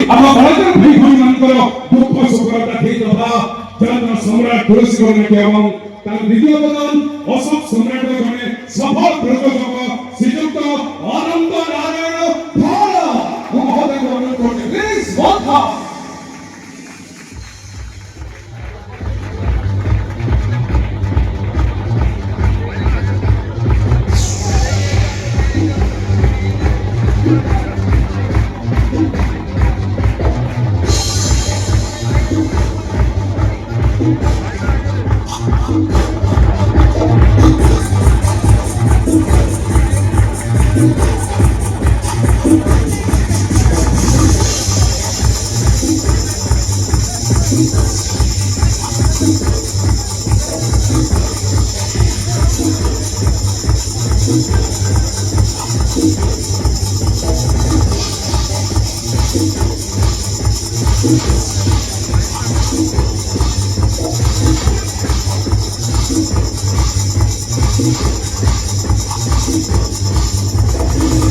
ଆମ ଭାରତର ଭାଇ ଭଉଣୀମାନଙ୍କର ଦୁଃଖ ସୁଖର ଦେଖେଇ ଦେବା ଜଣେ ସମ୍ରାଟ ତୁଳସୀ ଗଣନାୟକ ଏବଂ ତାର ଦ୍ୱିତୀୟ ପ୍ରଧାନ ଅଶୋକ ସମ୍ରାଟର ଜଣେ ସଫଳ ପ୍ରଯୋଜକ ଶ୍ରୀଯୁକ୍ତ ଆନନ୍ଦ ନାରାୟଣ ଧଳ ମୁଁ ମହୋଦୟଙ୍କୁ ଅନୁରୋଧ କରୁଛି ପ୍ଲିଜ welcome.